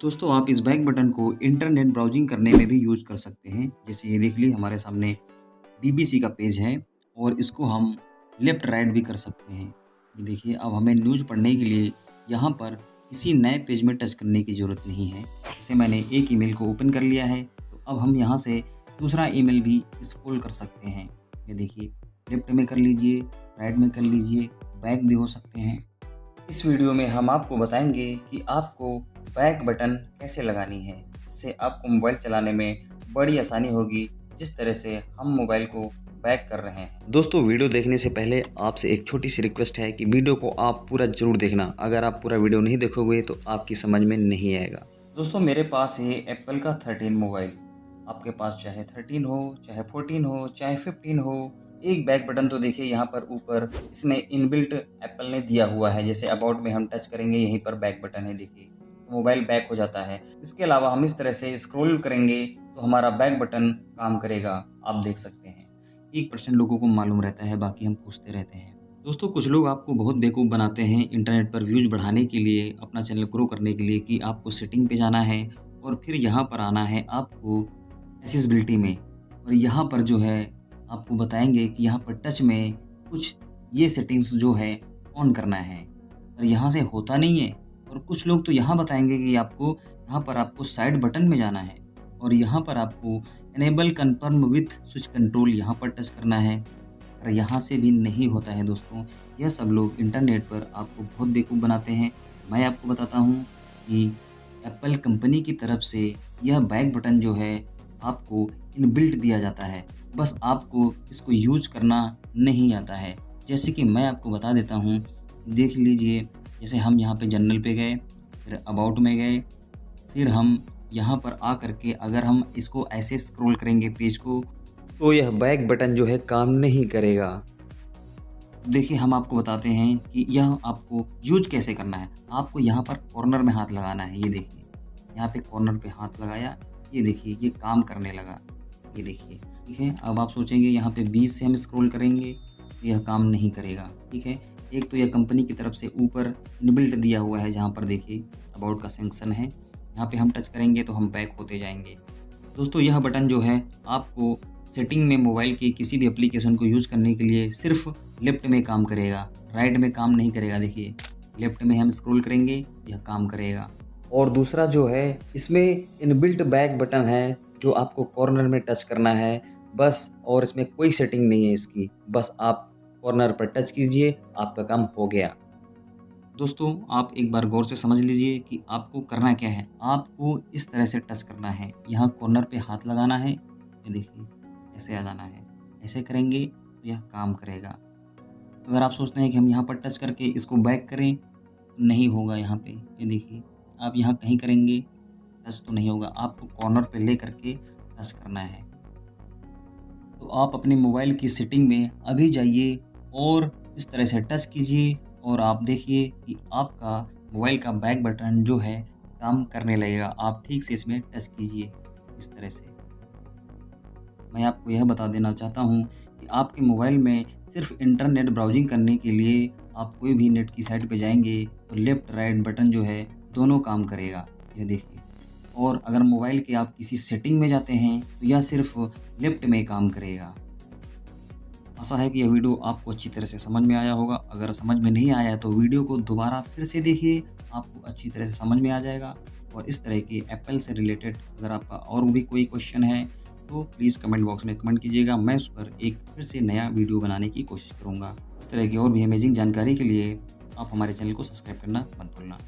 दोस्तों आप इस बैक बटन को इंटरनेट ब्राउजिंग करने में भी यूज़ कर सकते हैं। जैसे ये देख लीजिए हमारे सामने बीबीसी का पेज है और इसको हम लेफ्ट राइट भी कर सकते हैं। ये देखिए अब हमें न्यूज़ पढ़ने के लिए यहाँ पर किसी नए पेज में टच करने की ज़रूरत नहीं है। जैसे मैंने एक ईमेल को ओपन कर लिया है तो अब हम यहाँ से दूसरा ईमेल भी स्क्रॉल कर सकते हैं। ये देखिए लेफ्ट में कर लीजिए, राइट में कर लीजिए, बैक भी हो सकते हैं। इस वीडियो में हम आपको बताएंगे कि आपको बैक बटन कैसे लगानी है, जिससे आपको मोबाइल चलाने में बड़ी आसानी होगी, जिस तरह से हम मोबाइल को बैक कर रहे हैं। दोस्तों वीडियो देखने से पहले आपसे एक छोटी सी रिक्वेस्ट है कि वीडियो को आप पूरा जरूर देखना। अगर आप पूरा वीडियो नहीं देखोगे तो आपकी समझ में नहीं आएगा। दोस्तों मेरे पास है एप्पल का 13 मोबाइल। आपके पास चाहे 13 हो, चाहे 14 हो, चाहे 15 हो, एक बैक बटन तो देखिए यहाँ पर ऊपर इसमें इनबिल्ट एप्पल ने दिया हुआ है। जैसे अबाउट में हम टच करेंगे, यहीं पर बैक बटन है, देखिए तो मोबाइल बैक हो जाता है। इसके अलावा हम इस तरह से स्क्रॉल करेंगे तो हमारा बैक बटन काम करेगा, आप देख सकते हैं। 1% लोगों को मालूम रहता है, बाकी हम पूछते रहते हैं। दोस्तों कुछ लोग आपको बहुत बेवकूफ़ बनाते हैं इंटरनेट पर व्यूज़ बढ़ाने के लिए, अपना चैनल ग्रो करने के लिए, कि आपको सेटिंग पे जाना है और फिर यहाँ पर आना है आपको एक्सेसिबिलिटी में, और यहाँ पर जो है आपको बताएंगे कि यहाँ पर टच में कुछ ये सेटिंग्स जो है ऑन करना है, और यहाँ से होता नहीं है। और कुछ लोग तो यहाँ बताएंगे कि आपको यहाँ पर आपको साइड बटन में जाना है और यहाँ पर आपको enable confirm with switch control यहाँ पर टच करना है, और यहाँ से भी नहीं होता है। दोस्तों यह सब लोग इंटरनेट पर आपको बहुत बेवकूफ़ बनाते हैं। मैं आपको बताता हूँ कि एप्पल कंपनी की तरफ से यह बैक बटन जो है आपको इनबिल्ट दिया जाता है, बस आपको इसको यूज करना नहीं आता है। जैसे कि मैं आपको बता देता हूँ, देख लीजिए। जैसे हम यहाँ पे जनरल पे गए, फिर अबाउट में गए, फिर हम यहाँ पर आ करके अगर हम इसको ऐसे स्क्रॉल करेंगे पेज को, तो यह बैक बटन जो है काम नहीं करेगा। देखिए हम आपको बताते हैं कि यह आपको यूज कैसे करना है। आपको यहाँ पर कॉर्नर में हाथ लगाना है। ये देखिए यहाँ पे कॉर्नर पे हाथ लगाया, ये देखिए ये काम करने लगा। ये देखिए ठीक है। अब आप सोचेंगे यहाँ पे 20 से हम स्क्रॉल करेंगे तो यह काम नहीं करेगा। ठीक है, एक तो यह कंपनी की तरफ से ऊपर इनबिल्ट दिया हुआ है, जहाँ पर देखिए अबाउट का सेक्शन है, यहाँ पे हम टच करेंगे तो हम बैक होते जाएंगे। दोस्तों यह बटन जो है आपको सेटिंग में मोबाइल की किसी भी एप्लीकेशन को यूज़ करने के लिए सिर्फ लेफ्ट में काम करेगा, राइट में काम नहीं करेगा। देखिए लेफ्ट में हम स्क्रॉल करेंगे, यह काम करेगा। और दूसरा जो है इसमें इनबिल्ट बैक बटन है, जो आपको कॉर्नर में टच करना है बस, और इसमें कोई सेटिंग नहीं है इसकी, बस आप कॉर्नर पर टच कीजिए, आपका काम हो गया। दोस्तों आप एक बार गौर से समझ लीजिए कि आपको करना क्या है। आपको इस तरह से टच करना है, यहाँ कॉर्नर पे हाथ लगाना है, ये देखिए ऐसे आ जाना है, ऐसे करेंगे तो यह काम करेगा। अगर आप सोचते हैं कि हम यहाँ पर टच करके इसको बैक करें, तो नहीं होगा। यहाँ पे ये देखिए आप यहाँ कहीं करेंगे टच तो नहीं होगा, आपको कॉर्नर पे ले करके टच करना है। तो आप अपने मोबाइल की सेटिंग में अभी जाइए और इस तरह से टच कीजिए, और आप देखिए कि आपका मोबाइल का बैक बटन जो है काम करने लगेगा। आप ठीक से इसमें टच कीजिए इस तरह से। मैं आपको यह बता देना चाहता हूँ कि आपके मोबाइल में सिर्फ इंटरनेट ब्राउजिंग करने के लिए आप कोई भी नेट की साइट पे जाएंगे तो लेफ़्ट राइट बटन जो है दोनों काम करेगा, यह देखिए। और अगर मोबाइल के आप किसी सेटिंग में जाते हैं तो यह सिर्फ लेफ्ट में काम करेगा। आशा है कि यह वीडियो आपको अच्छी तरह से समझ में आया होगा। अगर समझ में नहीं आया तो वीडियो को दोबारा फिर से देखिए, आपको अच्छी तरह से समझ में आ जाएगा। और इस तरह के एप्पल से रिलेटेड अगर आपका और भी कोई क्वेश्चन है तो प्लीज़ कमेंट बॉक्स में कमेंट कीजिएगा। मैं उस पर एक फिर से नया वीडियो बनाने की कोशिश करूँगा। इस तरह की और भी अमेजिंग जानकारी के लिए आप हमारे चैनल को सब्सक्राइब करना मत भूलना।